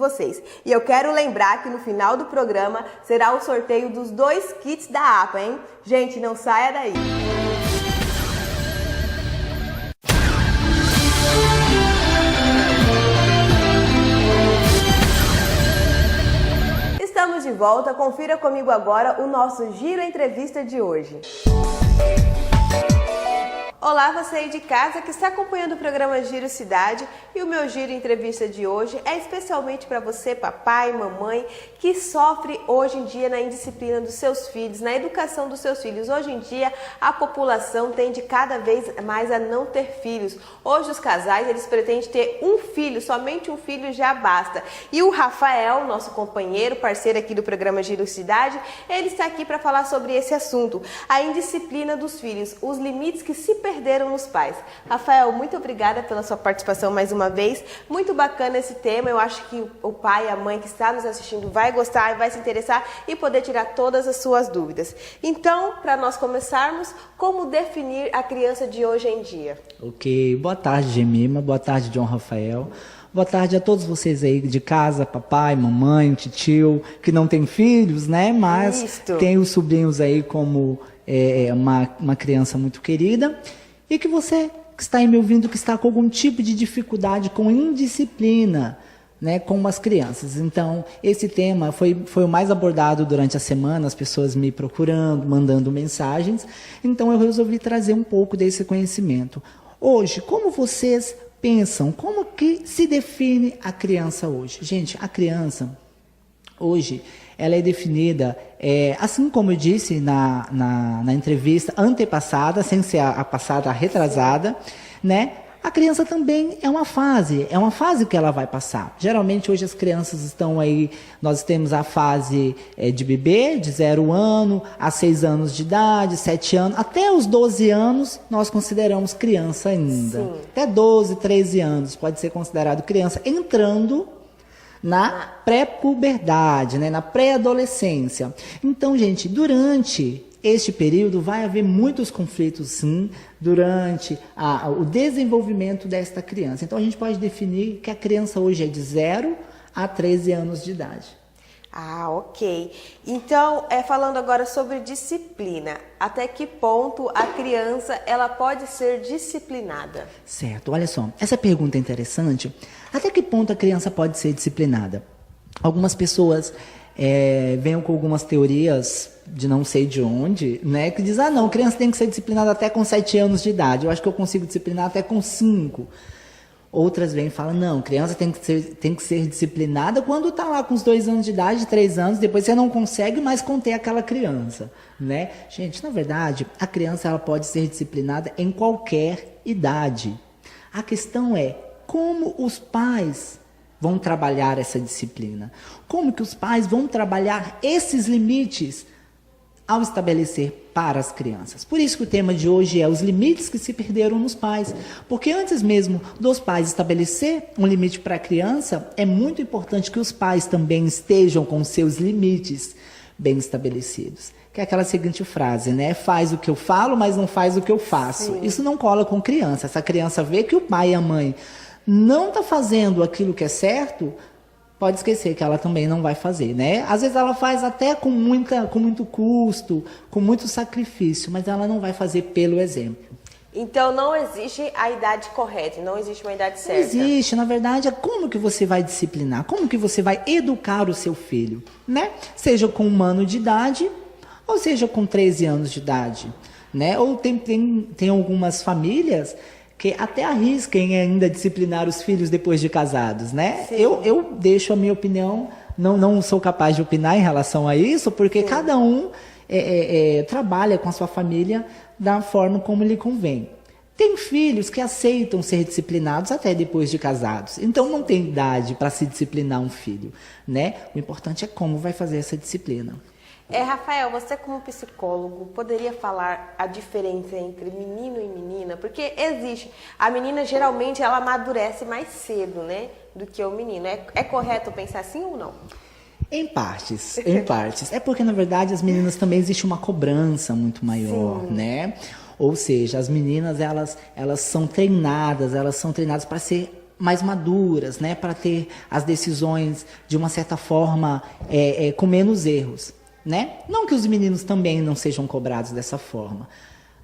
vocês. E eu quero lembrar que no final do programa será o sorteio dos 2 kits da APA, hein? Gente, não saia daí! Estamos de volta, confira comigo agora o nosso Giro Entrevista de hoje. Olá, você aí de casa que está acompanhando o programa Giro Cidade, e o meu Giro Entrevista de hoje é especialmente para você, papai, mamãe, que sofre hoje em dia na indisciplina dos seus filhos, na educação dos seus filhos. Hoje em dia a população tende cada vez mais a não ter filhos. Hoje os casais, eles pretendem ter um filho, somente um filho já basta. E o Rafael, nosso companheiro, parceiro aqui do programa Giro Cidade, ele está aqui para falar sobre esse assunto, a indisciplina dos filhos, os limites que se perderam nos pais. Rafael, muito obrigada pela sua participação mais uma vez. Muito bacana esse tema. Eu acho que o pai e a mãe que está nos assistindo vai gostar, vai se interessar e poder tirar todas as suas dúvidas. Então, para nós começarmos, como definir a criança de hoje em dia? Ok, boa tarde, Gemima, boa tarde, João Rafael. Boa tarde a todos vocês aí de casa, papai, mamãe, titio, que não tem filhos, né? Mas tem os sobrinhos aí como uma criança muito querida. E que você que está aí me ouvindo, que está com algum tipo de dificuldade com indisciplina, né, com as crianças. Então, esse tema foi o mais abordado durante a semana, as pessoas me procurando, mandando mensagens. Então, eu resolvi trazer um pouco desse conhecimento. Hoje, como vocês pensam, como que se define a criança hoje? Gente, a criança hoje, ela é definida, assim como eu disse na entrevista antepassada, sem ser a passada, a retrasada, né? A criança também é uma fase que ela vai passar. Geralmente hoje as crianças estão aí, nós temos a fase de bebê, de 0 ano, a 6 anos de idade, 7 anos, até os 12 anos nós consideramos criança ainda. Sim. Até 12, 13 anos pode ser considerado criança, entrando na pré-puberdade, né, na pré-adolescência. Então, gente, durante este período vai haver muitos conflitos, sim, durante o desenvolvimento desta criança. Então, a gente pode definir que a criança hoje é de 0 a 13 anos de idade. Ah, ok. Então, falando agora sobre disciplina, até que ponto a criança ela pode ser disciplinada? Certo, olha só, essa pergunta é interessante. Até que ponto a criança pode ser disciplinada? Algumas pessoas vêm com algumas teorias de não sei de onde, né, que diz, não, criança tem que ser disciplinada até com 7 anos de idade, eu acho que eu consigo disciplinar até com 5. Outras vêm e falam, não, criança tem que ser disciplinada quando está lá com os 2 anos de idade, 3 anos, depois você não consegue mais conter aquela criança, né? Gente, na verdade, a criança ela pode ser disciplinada em qualquer idade. A questão é como os pais vão trabalhar essa disciplina. Como que os pais vão trabalhar esses limites ao estabelecer para as crianças. Por isso que o tema de hoje é os limites que se perderam nos pais. Porque antes mesmo dos pais estabelecer um limite para a criança, é muito importante que os pais também estejam com seus limites bem estabelecidos. Que é aquela seguinte frase, né? Faz o que eu falo, mas não faz o que eu faço. Sim. Isso não cola com criança. Essa criança vê que o pai e a mãe não estão fazendo aquilo que é certo, pode esquecer que ela também não vai fazer, né? Às vezes ela faz até com muito custo, com muito sacrifício, mas ela não vai fazer pelo exemplo. Então não existe a idade correta, não existe uma idade certa. Não existe, na verdade, é como que você vai disciplinar, como que você vai educar o seu filho, né? Seja com 1 ano de idade, ou seja com 13 anos de idade, né? Ou tem algumas famílias que até arrisquem ainda disciplinar os filhos depois de casados, né? Eu deixo a minha opinião, não sou capaz de opinar em relação a isso, porque cada um trabalha com a sua família da forma como lhe convém. Tem filhos que aceitam ser disciplinados até depois de casados, então não tem idade para se disciplinar um filho, né? O importante é como vai fazer essa disciplina. Rafael, você como psicólogo, poderia falar a diferença entre menino e menina? Porque existe, a menina geralmente ela amadurece mais cedo, né, do que o menino. É correto pensar assim ou não? Em partes. É porque, na verdade, as meninas também existe uma cobrança muito maior, sim, né? Ou seja, as meninas, elas são treinadas para ser mais maduras, né, para ter as decisões de uma certa forma com menos erros, né? Não que os meninos também não sejam cobrados dessa forma,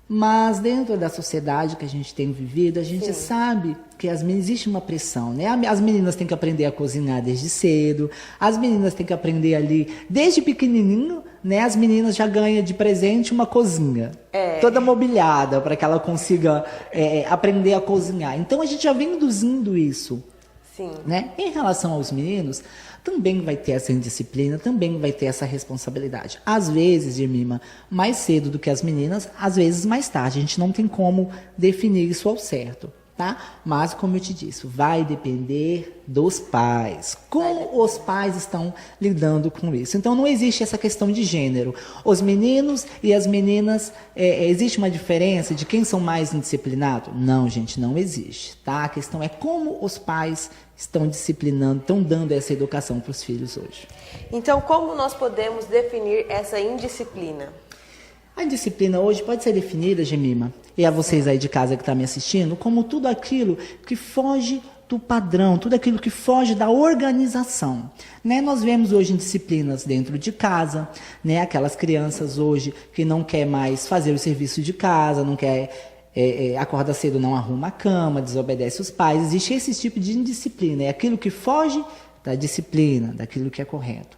mas dentro da sociedade que a gente tem vivido, a gente sabe que existe uma pressão, né? As meninas têm que aprender a cozinhar desde cedo, as meninas têm que aprender ali, desde pequenininho, né? As meninas já ganham de presente uma cozinha, toda mobiliada, para que ela consiga aprender a cozinhar. Então, a gente já vem induzindo isso. Sim. Né? Em relação aos meninos, também vai ter essa indisciplina, também vai ter essa responsabilidade. Às vezes, Jemima, mais cedo do que as meninas, às vezes mais tarde. A gente não tem como definir isso ao certo, tá? Mas, como eu te disse, vai depender dos pais. Como os pais estão lidando com isso. Então, não existe essa questão de gênero. Os meninos e as meninas, existe uma diferença de quem são mais indisciplinados? Não, gente, não existe, tá? A questão é como os pais estão disciplinando, estão dando essa educação para os filhos hoje. Então, como nós podemos definir essa indisciplina? A disciplina hoje pode ser definida, Jemima, e a vocês aí de casa que estão me assistindo, como tudo aquilo que foge do padrão, tudo aquilo que foge da organização. Né? Nós vemos hoje indisciplinas dentro de casa, né? Aquelas crianças hoje que não quer mais fazer o serviço de casa, não quer... acorda cedo, não arruma a cama, desobedece os pais. Existe esse tipo de indisciplina. É aquilo que foge da disciplina, daquilo que é correto.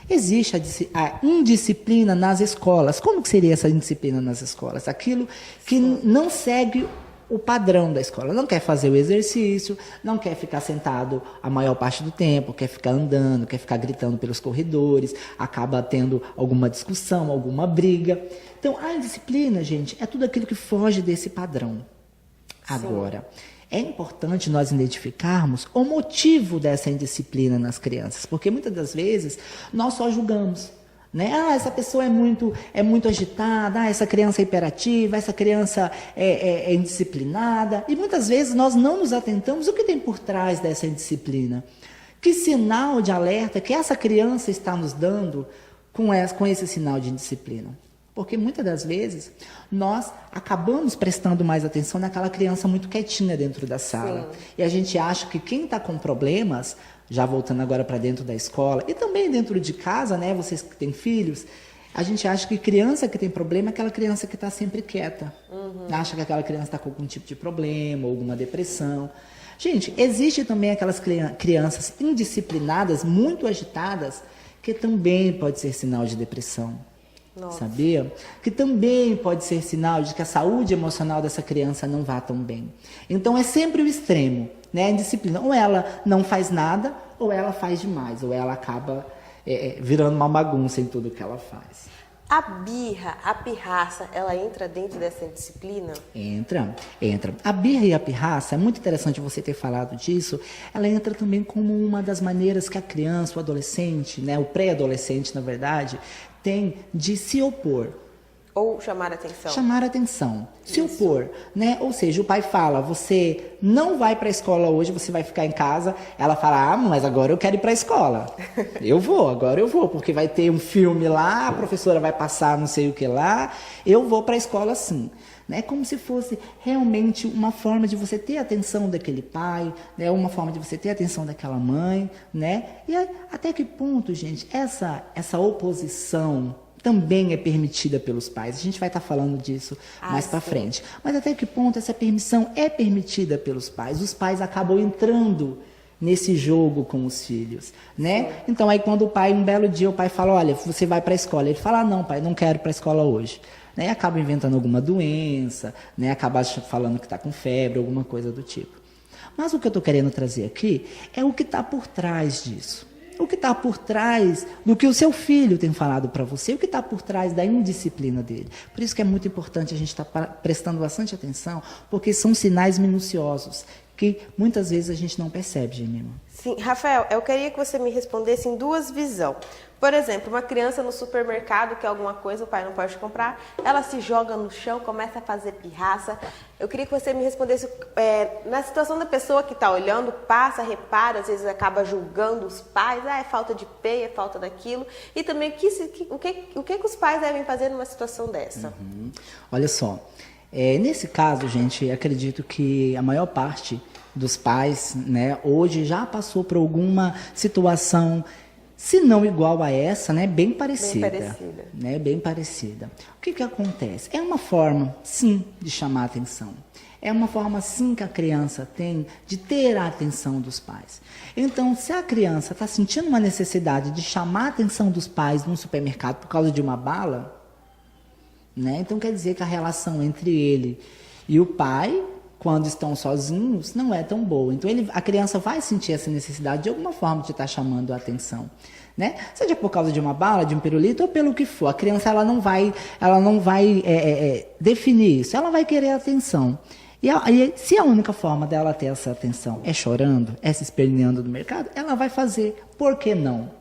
Existe a indisciplina nas escolas. Como que seria essa indisciplina nas escolas? Aquilo que não segue o padrão da escola. Não quer fazer o exercício, não quer ficar sentado a maior parte do tempo, quer ficar andando, quer ficar gritando pelos corredores, acaba tendo alguma discussão, alguma briga. Então, a indisciplina, gente, é tudo aquilo que foge desse padrão. Agora, é importante nós identificarmos o motivo dessa indisciplina nas crianças, porque muitas das vezes nós só julgamos. Né? Essa pessoa é muito agitada, essa criança é hiperativa, essa criança é indisciplinada. E muitas vezes nós não nos atentamos o que tem por trás dessa indisciplina. Que sinal de alerta que essa criança está nos dando com esse sinal de indisciplina? Porque muitas das vezes nós acabamos prestando mais atenção naquela criança muito quietinha dentro da sala. Sim. E a gente acha que quem está com problemas, já voltando agora para dentro da escola, e também dentro de casa, né, vocês que têm filhos, a gente acha que criança que tem problema é aquela criança que está sempre quieta. Acha que aquela criança está com algum tipo de problema, ou alguma depressão. Gente, existe também aquelas crianças indisciplinadas, muito agitadas, que também pode ser sinal de depressão. Nossa. Sabia? Que também pode ser sinal de que a saúde emocional dessa criança não vá tão bem. Então é sempre o extremo, né? A indisciplina. Ou ela não faz nada, ou ela faz demais, ou ela acaba virando uma bagunça em tudo que ela faz. A birra, a pirraça, ela entra dentro dessa disciplina? Entra. A birra e a pirraça, é muito interessante você ter falado disso, ela entra também como uma das maneiras que a criança, o adolescente, né, o pré-adolescente, na verdade, tem de se opor. Ou chamar atenção. Chamar atenção, se opor, né? Ou seja, o pai fala, você não vai para a escola hoje, você vai ficar em casa. Ela fala, mas agora eu quero ir para a escola. Agora eu vou, porque vai ter um filme lá, a professora vai passar não sei o que lá, eu vou para a escola sim. Né? Como se fosse realmente uma forma de você ter atenção daquele pai, né? Uma forma de você ter atenção daquela mãe, né? E até que ponto, gente, essa oposição também é permitida pelos pais. A gente vai estar falando disso mais para frente. Mas até que ponto essa permissão é permitida pelos pais? Os pais acabam entrando nesse jogo com os filhos, né? Então aí quando um belo dia o pai fala, olha, você vai para a escola. Ele fala, não pai, não quero ir para a escola hoje. Né? Acaba inventando alguma doença, né? Acaba falando que está com febre, alguma coisa do tipo. Mas o que eu estou querendo trazer aqui é o que está por trás disso. O que está por trás do que o seu filho tem falado para você, o que está por trás da indisciplina dele. Por isso que é muito importante a gente estar prestando bastante atenção, porque são sinais minuciosos que muitas vezes a gente não percebe, Jemima. Sim, Rafael, eu queria que você me respondesse em duas visões. Por exemplo, uma criança no supermercado quer alguma coisa, o pai não pode comprar, ela se joga no chão, começa a fazer pirraça. Eu queria que você me respondesse, na situação da pessoa que está olhando, passa, repara, às vezes acaba julgando os pais, é falta de peia, é falta daquilo. E também o que os pais devem fazer numa situação dessa? Olha só, nesse caso, gente, acredito que a maior parte dos pais, né, hoje já passou por alguma situação, se não igual a essa, né, bem parecida. Né, bem parecida. O que acontece? É uma forma, sim, de chamar a atenção. É uma forma, sim, que a criança tem de ter a atenção dos pais. Então, se a criança está sentindo uma necessidade de chamar a atenção dos pais num supermercado por causa de uma bala, né, então quer dizer que a relação entre ele e o pai, quando estão sozinhos, não é tão boa. Então, a criança vai sentir essa necessidade de alguma forma de estar chamando a atenção. Né? Seja por causa de uma bala, de um pirulito ou pelo que for. A criança ela não vai definir isso, ela vai querer atenção. E se a única forma dela ter essa atenção é chorando, é se esperneando no mercado, ela vai fazer. Por que não?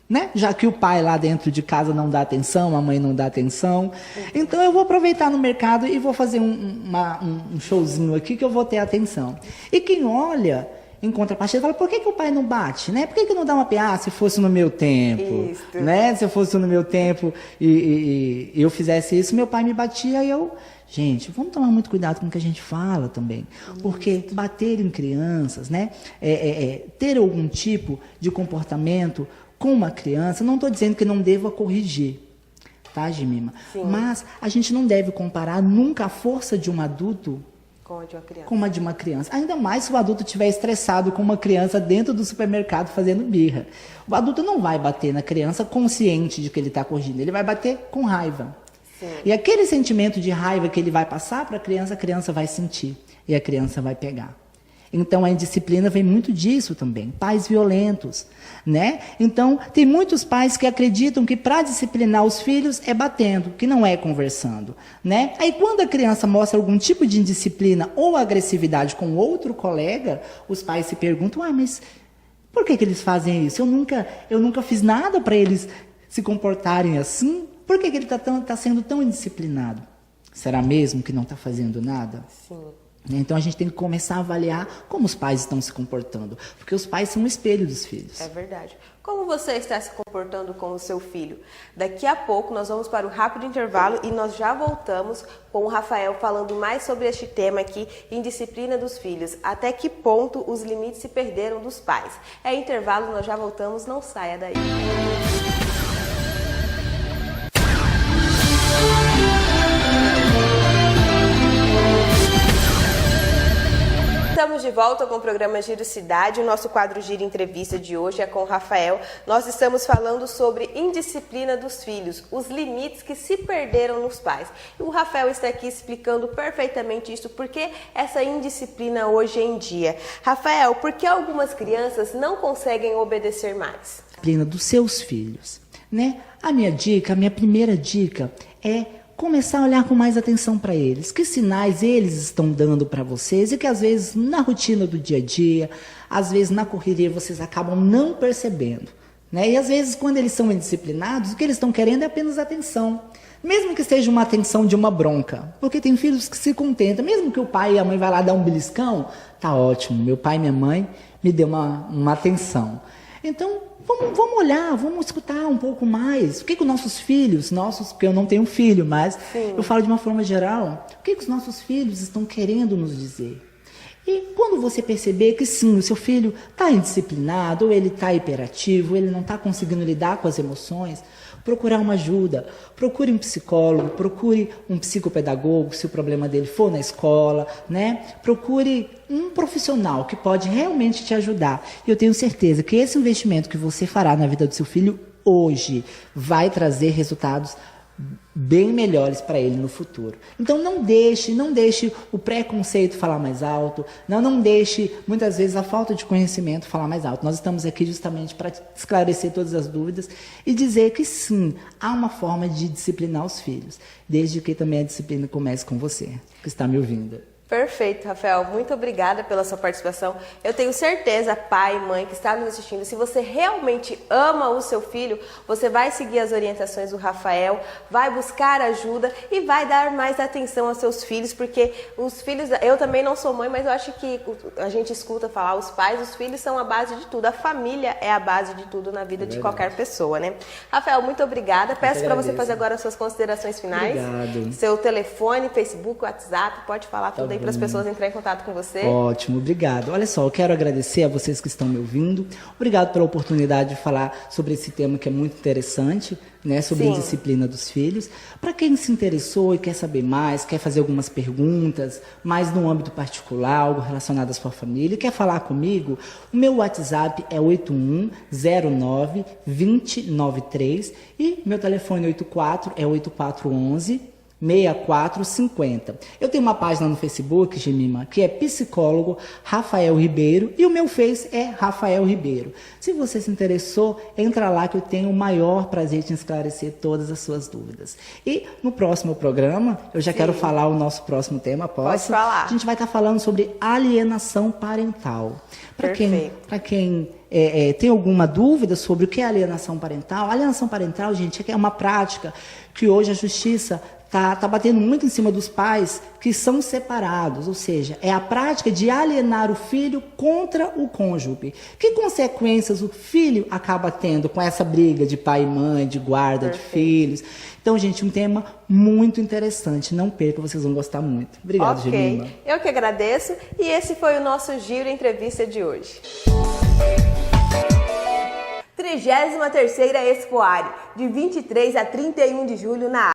Né? Já que o pai lá dentro de casa não dá atenção, a mãe não dá atenção. Então eu vou aproveitar no mercado e vou fazer um showzinho aqui que eu vou ter atenção. E quem olha, em contrapartida, fala, por que o pai não bate? Né? Por que não dá uma PA se fosse no meu tempo? Né? Se eu fosse no meu tempo e eu fizesse isso, meu pai me batia e eu... Gente, vamos tomar muito cuidado com o que a gente fala também. Porque bater em crianças, né? Ter algum tipo de comportamento com uma criança, não estou dizendo que não deva corrigir, tá, Jemima? Sim. Mas a gente não deve comparar nunca a força de um adulto com a de uma criança. Ainda mais se o adulto estiver estressado com uma criança dentro do supermercado fazendo birra. O adulto não vai bater na criança consciente de que ele está corrigindo, ele vai bater com raiva. Sim. E aquele sentimento de raiva que ele vai passar para a criança vai sentir e a criança vai pegar. Então, a indisciplina vem muito disso também. Pais violentos, né? Então, tem muitos pais que acreditam que para disciplinar os filhos é batendo, que não é conversando, né? Aí, quando a criança mostra algum tipo de indisciplina ou agressividade com outro colega, os pais se perguntam, mas por que eles fazem isso? Eu nunca fiz nada para eles se comportarem assim. Por que ele está sendo tão indisciplinado? Será mesmo que não está fazendo nada? Sim. Então a gente tem que começar a avaliar como os pais estão se comportando, porque os pais são o espelho dos filhos. É verdade. Como você está se comportando com o seu filho? Daqui a pouco nós vamos para um rápido intervalo e nós já voltamos com o Rafael falando mais sobre este tema aqui, indisciplina dos filhos. Até que ponto os limites se perderam dos pais? É intervalo, nós já voltamos, não saia daí. Estamos de volta com o programa Giro Cidade. O nosso quadro Giro Entrevista de hoje é com o Rafael. Nós estamos falando sobre indisciplina dos filhos, os limites que se perderam nos pais. E o Rafael está aqui explicando perfeitamente isso, porque essa indisciplina hoje em dia. Rafael, por que algumas crianças não conseguem obedecer mais? Disciplina dos seus filhos, né? A minha primeira dica é começar a olhar com mais atenção para eles. Que sinais eles estão dando para vocês e que às vezes na rotina do dia a dia, às vezes na correria vocês acabam não percebendo. Né? E às vezes quando eles são indisciplinados, o que eles estão querendo é apenas atenção. Mesmo que seja uma atenção de uma bronca. Porque tem filhos que se contentam. Mesmo que o pai e a mãe vá lá dar um beliscão, tá ótimo, meu pai e minha mãe me deu uma atenção. Então, vamos olhar, vamos escutar um pouco mais. O que os nossos filhos, porque eu não tenho filho, mas sim, eu falo de uma forma geral, o que os nossos filhos estão querendo nos dizer? E quando você perceber que sim, o seu filho está indisciplinado, ou ele está hiperativo, ou ele não está conseguindo lidar com as emoções, procurar uma ajuda, procure um psicólogo, procure um psicopedagogo, se o problema dele for na escola, né? Procure um profissional que pode realmente te ajudar. E eu tenho certeza que esse investimento que você fará na vida do seu filho hoje vai trazer resultados bem melhores para ele no futuro. Então não deixe o preconceito falar mais alto, não deixe muitas vezes a falta de conhecimento falar mais alto. Nós estamos aqui justamente para esclarecer todas as dúvidas e dizer que sim, há uma forma de disciplinar os filhos, desde que também a disciplina comece com você, que está me ouvindo. Perfeito, Rafael. Muito obrigada pela sua participação. Eu tenho certeza, pai e mãe que está nos assistindo, se você realmente ama o seu filho, você vai seguir as orientações do Rafael, vai buscar ajuda e vai dar mais atenção aos seus filhos, porque os filhos, eu também não sou mãe, mas eu acho que a gente escuta falar, os pais, os filhos são a base de tudo. A família é a base de tudo na vida de qualquer pessoa, né? Rafael, muito obrigada. Peço para você fazer agora as suas considerações finais. Obrigado. Seu telefone, Facebook, WhatsApp, pode falar tudo aí para as pessoas entrarem em contato com você. Ótimo, obrigado. Olha só, eu quero agradecer a vocês que estão me ouvindo. Obrigado pela oportunidade de falar sobre esse tema que é muito interessante, né, sobre a disciplina dos filhos. Para quem se interessou e quer saber mais, quer fazer algumas perguntas, mais no âmbito particular, algo relacionado à sua família, quer falar comigo, o meu WhatsApp é 8109-2093 e meu telefone 84 é 8411-6450. Eu tenho uma página no Facebook, Gemima, que é Psicólogo Rafael Ribeiro, e o meu Face é Rafael Ribeiro. Se você se interessou, entra lá que eu tenho o maior prazer de esclarecer todas as suas dúvidas. E no próximo programa, eu já quero falar o nosso próximo tema, posso? Pode falar. A gente vai estar falando sobre alienação parental. Para quem tem alguma dúvida sobre o que é alienação parental, a alienação parental, gente, é uma prática que hoje a justiça tá batendo muito em cima dos pais que são separados, ou seja, é a prática de alienar o filho contra o cônjuge. Que consequências o filho acaba tendo com essa briga de pai e mãe, de guarda de filhos? Então, gente, um tema muito interessante. Não perca, vocês vão gostar muito. Obrigado, Gemima. Eu que agradeço. E esse foi o nosso Giro Entrevista de hoje. 33ª Expoare, de 23 a 31 de julho na